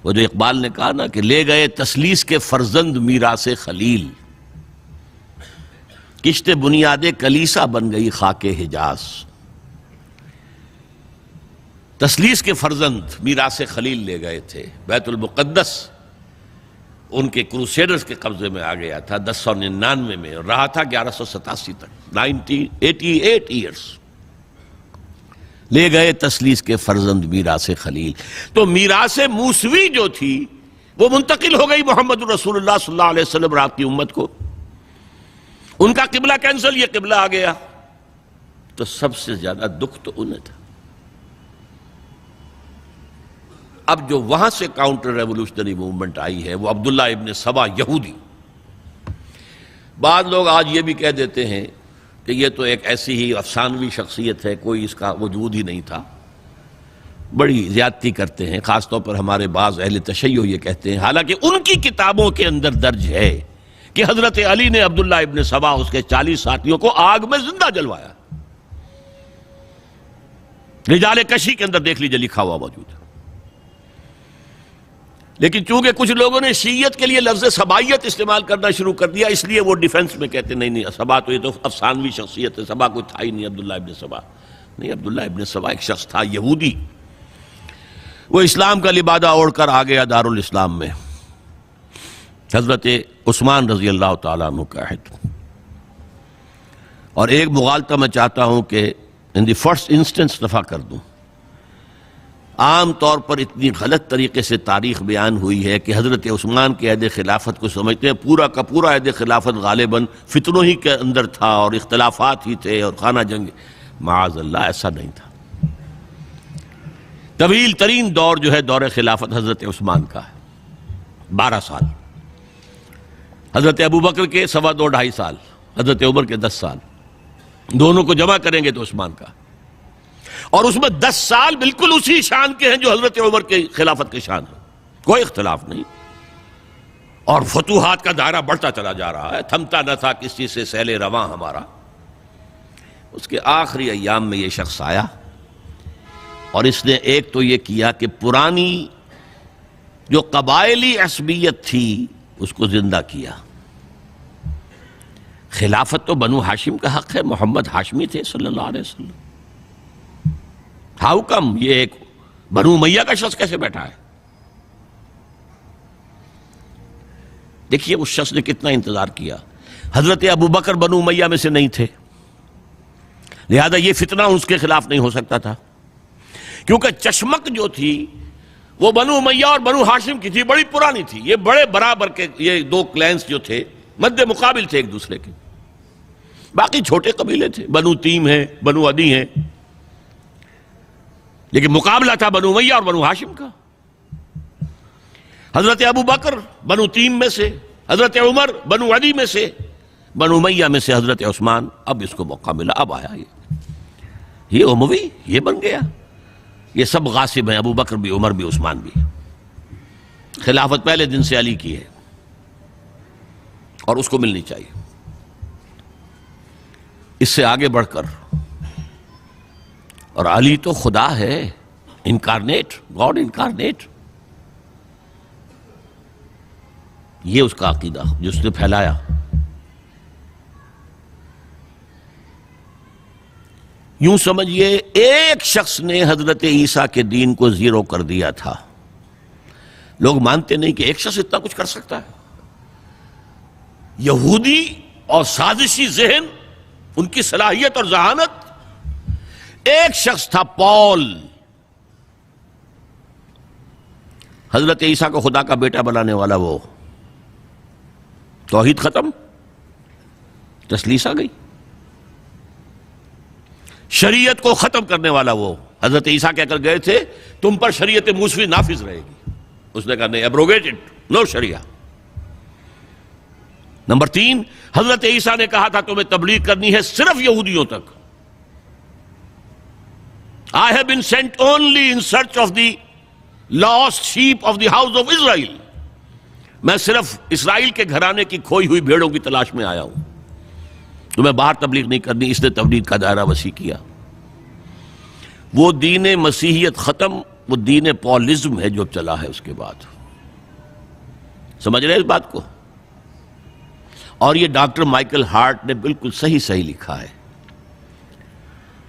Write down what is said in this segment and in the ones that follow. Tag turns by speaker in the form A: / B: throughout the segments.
A: وہ جو اقبال نے کہا نا کہ لے گئے تسلیس کے فرزند میراث خلیل، کشت بنیاد کلیسا بن گئی خاک حجاز۔ تسلیس کے فرزند میراث خلیل لے گئے تھے، بیت المقدس ان کے کروسیڈرز کے قبضے میں آ گیا تھا 1099 میں، اور رہا تھا 1187 تک، 88 ایئرز۔ لے گئے تسلیس کے فرزند میراث خلیل۔ تو میراث موسوی جو تھی وہ منتقل ہو گئی محمد رسول اللہ صلی اللہ علیہ وسلم اور آپ کی امت کو۔ ان کا قبلہ کینسل، یہ قبلہ آ گیا، تو سب سے زیادہ دکھ تو انہیں تھا۔ اب جو وہاں سے کاؤنٹر ریولوشنری موومنٹ آئی ہے وہ عبداللہ ابن سبا یہودی۔ بعض لوگ آج یہ بھی کہہ دیتے ہیں کہ یہ تو ایک ایسی ہی افسانوی شخصیت ہے، کوئی اس کا وجود ہی نہیں تھا، بڑی زیادتی کرتے ہیں، خاص طور پر ہمارے بعض اہل تشیع یہ کہتے ہیں، حالانکہ ان کی کتابوں کے اندر درج ہے کہ حضرت علی نے عبداللہ ابن سبا اس کے 40 ساتھیوں کو آگ میں زندہ جلوایا۔ رجال کشی کے اندر دیکھ لیجئے لکھا ہوا موجود ہے۔ لیکن چونکہ کچھ لوگوں نے شیعیت کے لیے لفظ سبائیت استعمال کرنا شروع کر دیا، اس لیے وہ ڈیفنس میں کہتے ہیں نہیں سبا تو یہ تو افسانوی شخصیت ہے، سبا کوئی تھا ہی نہیں عبداللہ ابن سبا۔ نہیں، عبداللہ ابن سبا ایک شخص تھا یہودی، وہ اسلام کا لبادہ اوڑھ کر آ گیا دارالاسلام میں، حضرت عثمان رضی اللہ تعالیٰ عنہ کا عہد۔ اور ایک مغالطہ میں چاہتا ہوں کہ ان دی فرسٹ انسٹنس دفع کر دوں۔ عام طور پر اتنی غلط طریقے سے تاریخ بیان ہوئی ہے کہ حضرت عثمان کے عہد خلافت کو سمجھتے ہیں پورا کا پورا عہد خلافت غالباً فتنوں ہی کے اندر تھا اور اختلافات ہی تھے اور خانہ جنگ۔ معاذ اللہ، ایسا نہیں تھا۔ طویل ترین دور جو ہے دور خلافت حضرت عثمان کا ہے، 12 سال۔ حضرت ابوبکر کے 2.5 سال، حضرت عمر کے 10 سال، دونوں کو جمع کریں گے تو عثمان کا، اور اس میں 10 سال بالکل اسی شان کے ہیں جو حضرت عمر کے خلافت کے شان ہیں، کوئی اختلاف نہیں۔ اور فتوحات کا دائرہ بڑھتا چلا جا رہا ہے، تھمتا نہ تھا کس چیز سے سیل رواں ہمارا۔ اس کے آخری ایام میں یہ شخص آیا اور اس نے ایک تو یہ کیا کہ پرانی جو قبائلی عصبیت تھی اس کو زندہ کیا۔ خلافت تو بنو ہاشم کا حق ہے، محمد ہاشمی تھے صلی اللہ علیہ وسلم۔ ہاؤ کم یہ ایک بنو امیہ کا شخص کیسے بیٹھا ہے؟ دیکھیے اس شخص نے کتنا انتظار کیا۔ حضرت ابوبکر بنو امیہ میں سے نہیں تھے، لہذا یہ فتنہ اس کے خلاف نہیں ہو سکتا تھا، کیونکہ چشمک جو تھی وہ بنو امیہ اور بنو ہاشم کی تھی، بڑی پرانی تھی۔ یہ بڑے برابر کے یہ دو کلینز جو تھے مد مقابل تھے ایک دوسرے کے، باقی چھوٹے قبیلے تھے، بنو تیم ہیں، بنو عدی ہیں، لیکن مقابلہ تھا بنو امیہ اور بنو ہاشم کا۔ حضرت ابوبکر بنو تیم میں سے، حضرت عمر بنو عدی میں سے، بنو امیہ میں سے حضرت عثمان۔ اب اس کو موقع ملا، اب آیا یہ اموی، یہ بن گیا۔ یہ سب غاصب ہیں، ابوبکر بھی، عمر بھی، عثمان بھی۔ خلافت پہلے دن سے علی کی ہے اور اس کو ملنی چاہیے۔ اس سے آگے بڑھ کر، اور علی تو خدا ہے، انکارنیٹ، گاڈ انکارنیٹ، یہ اس کا عقیدہ جو اس نے پھیلایا۔ یوں سمجھئے ایک شخص نے حضرت عیسیٰ کے دین کو زیرو کر دیا تھا۔ لوگ مانتے نہیں کہ ایک شخص اتنا کچھ کر سکتا ہے۔ یہودی اور سازشی ذہن، ان کی صلاحیت اور ذہانت۔ ایک شخص تھا پال، حضرت عیسیٰ کو خدا کا بیٹا بنانے والا، وہ توحید ختم، تسلیس آ گئی۔ شریعت کو ختم کرنے والا وہ حضرت عیسیٰ کہہ کر گئے تھے تم پر شریعت موسوی نافذ رہے گی، اس نے کہا نہیں، ایبروگیٹڈ، نو شریعہ۔ نمبر 3، حضرت عیسیٰ نے کہا تھا تمہیں تبلیغ کرنی ہے صرف یہودیوں تک۔ I have been sent only in search of the lost sheep of the house of Israel۔ میں صرف اسرائیل کے گھرانے کی کھوئی ہوئی بھیڑوں کی تلاش میں آیا ہوں، تمہیں باہر تبلیغ نہیں کرنی۔ اس نے تبلیغ کا دائرہ وسیع کیا۔ وہ دین مسیحیت ختم وہ دین پالزم ہے جو چلا ہے اس کے بعد. سمجھ رہے ہیں اس بات کو؟ اور یہ ڈاکٹر مائیکل ہارٹ نے بالکل صحیح لکھا ہے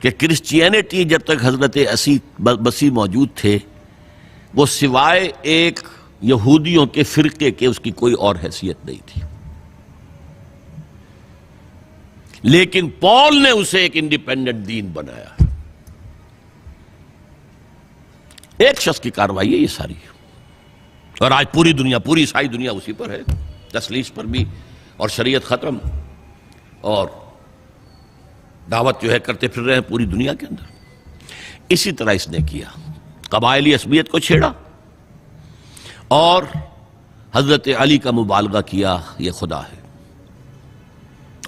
A: کہ کرسچینٹی جب تک حضرت مسیح موجود تھے وہ سوائے ایک یہودیوں کے فرقے کے اس کی کوئی اور حیثیت نہیں تھی. لیکن پال نے اسے ایک انڈیپینڈنٹ دین بنایا. ایک شخص کی کارروائی ہے یہ ساری، اور آج پوری دنیا، پوری عیسائی دنیا اسی پر ہے، تسلیس پر بھی، اور شریعت ختم، اور دعوت جو ہے کرتے پھر رہے ہیں پوری دنیا کے اندر. اسی طرح اس نے کیا، قبائلی عصبیت کو چھیڑا اور حضرت علی کا مبالغہ کیا یہ خدا ہے،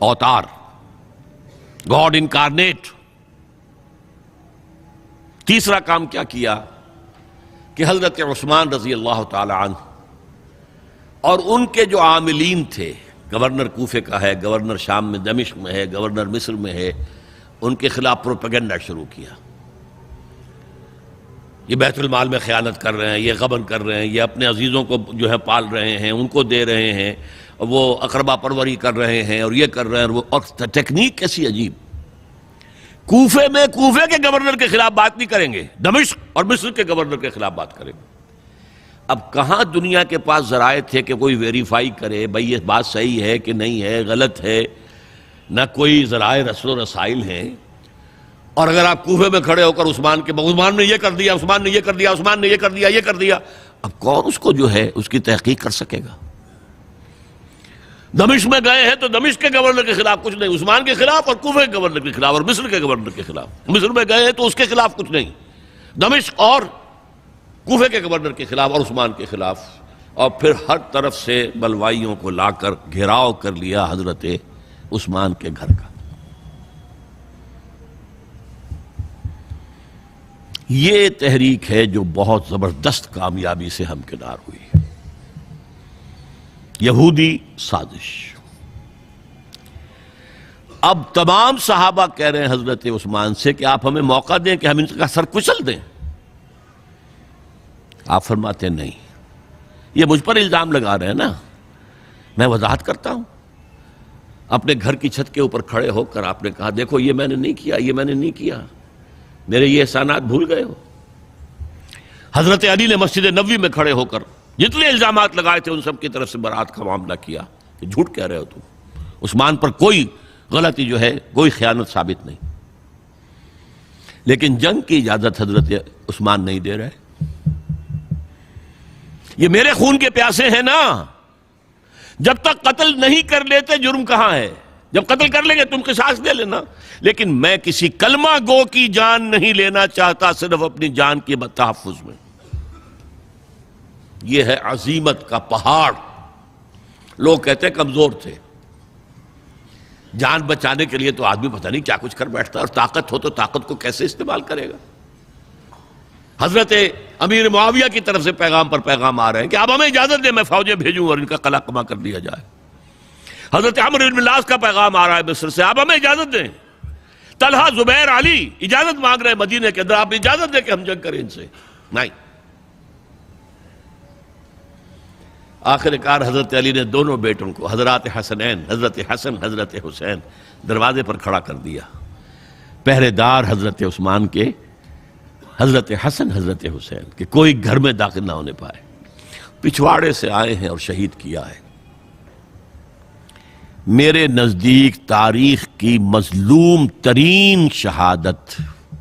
A: اوتار، گاڈ انکارنیٹ. تیسرا کام کیا کیا کہ حضرت عثمان رضی اللہ تعالی عنہ اور ان کے جو عاملین تھے، گورنر کوفے کا ہے، گورنر شام میں دمشق میں ہے، گورنر مصر میں ہے، ان کے خلاف پروپیگنڈا شروع کیا. یہ بیت المال میں خیانت کر رہے ہیں، یہ غبن کر رہے ہیں، یہ اپنے عزیزوں کو جو ہے پال رہے ہیں، ان کو دے رہے ہیں، وہ اقربا پروری کر رہے ہیں، اور یہ کر رہے ہیں، اور ٹیکنیک کیسی عجیب. کوفے میں کوفے کے گورنر کے خلاف بات نہیں کریں گے، دمشق اور مصر کے گورنر کے خلاف بات کریں گے. اب کہاں دنیا کے پاس ذرائع تھے کہ کوئی ویریفائی کرے بھئی یہ بات صحیح ہے کہ نہیں ہے، غلط ہے؟ نہ کوئی ذرائع رسل و رسائل ہیں. اور اگر آپ کوفے میں کھڑے ہو کر عثمان نے یہ کر دیا، عثمان نے یہ کر دیا، عثمان نے یہ کر دیا، یہ کر دیا، اب کون اس کو جو ہے اس کی تحقیق کر سکے گا؟ دمشق میں گئے ہیں تو دمشق کے گورنر کے خلاف کچھ نہیں، عثمان کے خلاف، اور کوفے کے گورنر کے خلاف، اور مصر کے گورنر کے خلاف. مصر میں گئے ہیں تو اس کے خلاف کچھ نہیں، دمشق اور کوفے کے گورنر کے خلاف اور عثمان کے خلاف. اور پھر ہر طرف سے بلوائیوں کو لا کر گھیراؤ کر لیا حضرت عثمان کے گھر کا. یہ تحریک ہے جو بہت زبردست کامیابی سے ہمکنار ہوئی. یہودی سازش. اب تمام صحابہ کہہ رہے ہیں حضرت عثمان سے کہ آپ ہمیں موقع دیں کہ ہم ان کا سر کچل دیں. آپ فرماتے ہیں نہیں، یہ مجھ پر الزام لگا رہے ہیں نا، میں وضاحت کرتا ہوں. اپنے گھر کی چھت کے اوپر کھڑے ہو کر آپ نے کہا دیکھو یہ میں نے نہیں کیا، یہ میں نے نہیں کیا، میرے یہ احسانات بھول گئے ہو. حضرت علی نے مسجد نبوی میں کھڑے ہو کر جتنے الزامات لگائے تھے ان سب کی طرف سے برات کا معاملہ کیا کہ جھوٹ کہہ رہے ہو تم، عثمان پر کوئی غلطی جو ہے، کوئی خیانت ثابت نہیں. لیکن جنگ کی اجازت حضرت عثمان نہیں دے رہے. یہ میرے خون کے پیاسے ہیں نا، جب تک قتل نہیں کر لیتے جرم کہاں ہے؟ جب قتل کر لیں گے تم قصاص دے لینا. لیکن میں کسی کلمہ گو کی جان نہیں لینا چاہتا، صرف اپنی جان کے تحفظ میں. یہ ہے عزیمت کا پہاڑ. لوگ کہتے ہیں کمزور تھے. جان بچانے کے لیے تو آدمی پتہ نہیں کیا کچھ کر بیٹھتا ہے، اور طاقت ہو تو طاقت کو کیسے استعمال کرے گا. حضرت امیر معاویہ کی طرف سے پیغام پر پیغام آ رہے ہیں کہ اب ہمیں اجازت دیں میں فوجیں بھیجوں اور ان کا قلع کما کر دیا جائے. حضرت عمرو بن العاص کا پیغام آ رہا ہے مصر سے، اب ہمیں اجازت دیں. طلحہ، زبیر، علی اجازت مانگ رہے ہیں مدینے کے اندر، آپ اجازت دیں کہ ہم جنگ کریں ان سے. نہیں. آخر کار حضرت علی نے دونوں بیٹوں کو، حضرات حسنین، حضرت حسن، حضرت حسین، دروازے پر کھڑا کر دیا. پہرے دار حضرت عثمان کے، حضرت حسن، حضرت حسین، کہ کوئی گھر میں داخل نہ ہونے پائے. پچھواڑے سے آئے ہیں اور شہید کیا ہے. میرے نزدیک تاریخ کی مظلوم ترین شہادت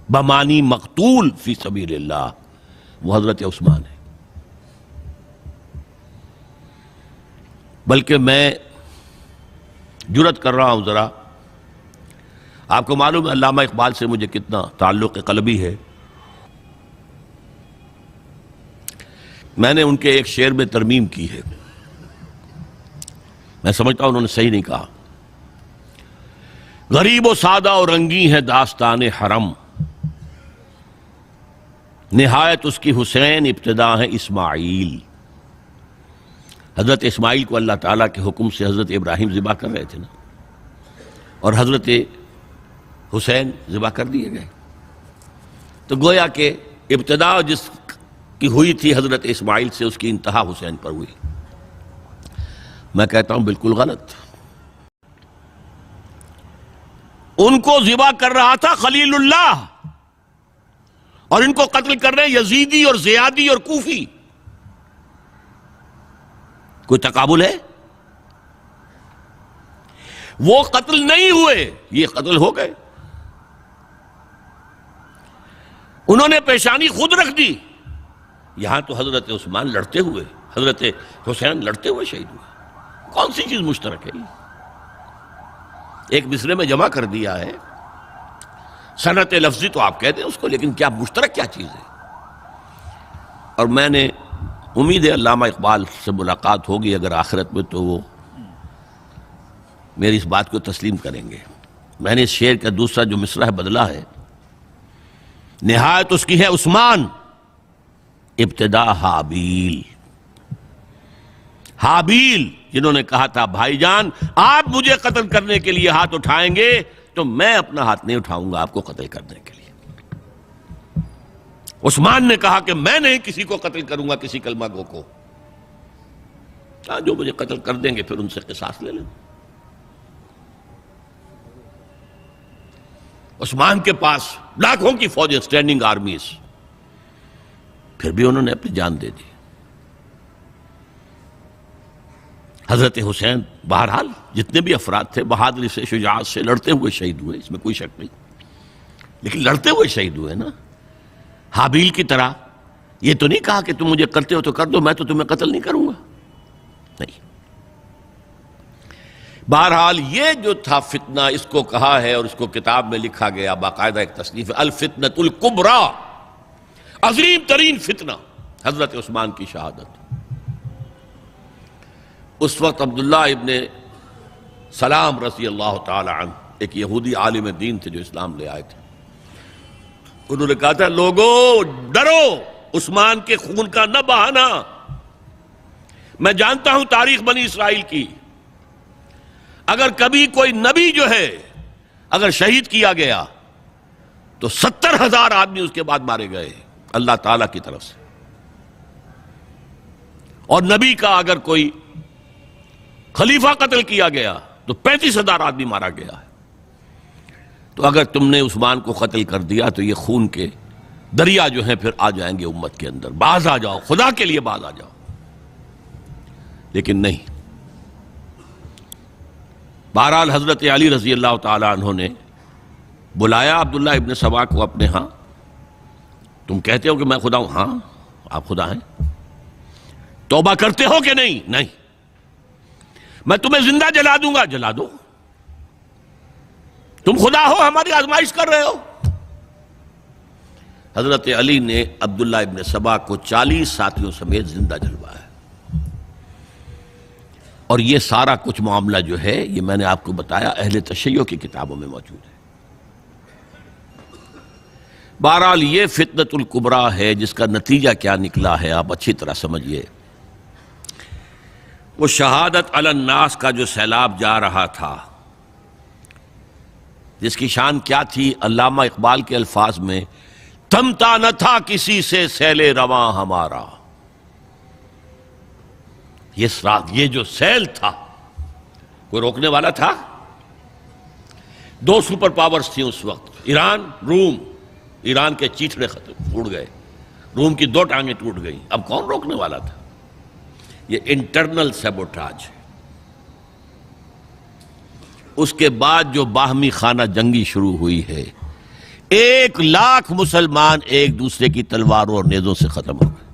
A: بمانی مقتول فی سبیل اللہ وہ حضرت عثمان ہے. بلکہ میں جرات کر رہا ہوں ذرا، آپ کو معلوم ہے علامہ اقبال سے مجھے کتنا تعلق قلبی ہے. میں نے ان کے ایک شعر میں ترمیم کی ہے، میں سمجھتا ہوں انہوں نے صحیح نہیں کہا. غریب و سادہ اور رنگی ہے داستان حرم، نہایت اس کی حسین، ابتدا ہے اسماعیل. حضرت اسماعیل کو اللہ تعالیٰ کے حکم سے حضرت ابراہیم ذبح کر رہے تھے نا، اور حضرت حسین ذبح کر دیے گئے. تو گویا کہ ابتدا جس کی ہوئی تھی حضرت اسماعیل سے، اس کی انتہا حسین پر ہوئی۔ میں کہتا ہوں بالکل غلط۔ ان کو ذبح کر رہا تھا خلیل اللہ، اور ان کو قتل کر رہے ہیں یزیدی اور زیادی اور کوفی۔ کوئی تقابل ہے؟ وہ قتل نہیں ہوئے، یہ قتل ہو گئے۔ انہوں نے پیشانی خود رکھ دی۔ یہاں تو حضرت عثمان لڑتے ہوئے، حضرت حسین لڑتے ہوئے شہید ہوئے۔ کون سی چیز مشترک ہے؟ ایک مصرے میں جمع کر دیا ہے، صنعت لفظی تو آپ کہتے ہیں اس کو، لیکن کیا مشترک کیا چیز ہے؟ اور میں نے امید ہے علامہ اقبال سے ملاقات ہوگی اگر آخرت میں، تو وہ میری اس بات کو تسلیم کریں گے۔ میں نے اس شعر کا دوسرا جو مصرع ہے بدلا ہے، نہایت اس کی ہے عثمان، ابتدا حابیل۔ حابیل جنہوں نے کہا تھا بھائی جان آپ مجھے قتل کرنے کے لیے ہاتھ اٹھائیں گے تو میں اپنا ہاتھ نہیں اٹھاؤں گا آپ کو قتل کرنے کے لیے۔ عثمان نے کہا کہ میں نہیں کسی کو قتل کروں گا، کسی کلمہ گو کو، جو مجھے قتل کر دیں گے پھر ان سے قصاص لے لیں۔ عثمان کے پاس لاکھوں کی فوجیں، سٹینڈنگ آرمیز، پھر بھی انہوں نے اپنی جان دے دی۔ حضرت حسین بہرحال جتنے بھی افراد تھے بہادری سے، شجاعت سے لڑتے ہوئے شہید ہوئے، اس میں کوئی شک نہیں، لیکن لڑتے ہوئے شہید ہوئے نا۔ حابیل کی طرح یہ تو نہیں کہا کہ تم مجھے کرتے ہو تو کر دو، میں تو تمہیں قتل نہیں کروں گا، نہیں۔ بہرحال یہ جو تھا فتنہ، اس کو کہا ہے اور اس کو کتاب میں لکھا گیا، باقاعدہ ایک تصنیف ہے، الفتنۃ الکبریٰ، عظیم ترین فتنہ، حضرت عثمان کی شہادت۔ اس وقت عبداللہ ابن سلام رضی اللہ تعالی عنہ ایک یہودی عالم دین تھے جو اسلام لے آئے تھے، انہوں نے کہا تھا لوگو ڈرو، عثمان کے خون کا نہ بہانا۔ میں جانتا ہوں تاریخ بنی اسرائیل کی، اگر کبھی کوئی نبی جو ہے اگر شہید کیا گیا تو 70,000 آدمی اس کے بعد مارے گئے اللہ تعالیٰ کی طرف سے، اور نبی کا اگر کوئی خلیفہ قتل کیا گیا تو 35,000 آدمی مارا گیا ہے۔ تو اگر تم نے عثمان کو قتل کر دیا تو یہ خون کے دریا جو ہیں پھر آ جائیں گے امت کے اندر، باز آ جاؤ، خدا کے لیے باز آ جاؤ۔ لیکن نہیں، بہرحال حضرت علی رضی اللہ تعالی عنہ نے بلایا عبداللہ ابن سبا کو اپنے ہاں۔ تم کہتے ہو کہ میں خدا ہوں؟ ہاں آپ خدا ہیں۔ توبہ کرتے ہو کہ نہیں؟ نہیں۔ میں تمہیں زندہ جلا دوں گا، جلا دو، تم خدا ہو، ہماری آزمائش کر رہے ہو۔ حضرت علی نے عبداللہ ابن سبا کو 40 ساتھیوں سمیت زندہ جلوایا، اور یہ سارا کچھ معاملہ جو ہے یہ میں نے آپ کو بتایا اہل تشیع کی کتابوں میں موجود ہے۔ بہرحال یہ فتنۃ الکبریٰ ہے، جس کا نتیجہ کیا نکلا ہے آپ اچھی طرح سمجھیے۔ وہ شہادت علی الناس کا جو سیلاب جا رہا تھا، جس کی شان کیا تھی، علامہ اقبال کے الفاظ میں تھمتا نہ تھا کسی سے سیل رواں ہمارا۔ یہ جو سیل تھا کوئی روکنے والا تھا؟ 2 سپر پاورز تھیں اس وقت، ایران، روم۔ ایران کے چیتڑے ختم ٹوٹ گئے، روم کی 2 ٹانگیں ٹوٹ گئیں، اب کون روکنے والا تھا؟ یہ انٹرنل سیبوٹاج ہے۔ اس کے بعد جو باہمی خانہ جنگی شروع ہوئی ہے، 1 لاکھ مسلمان ایک دوسرے کی تلواروں اور نیزوں سے ختم ہو گئے۔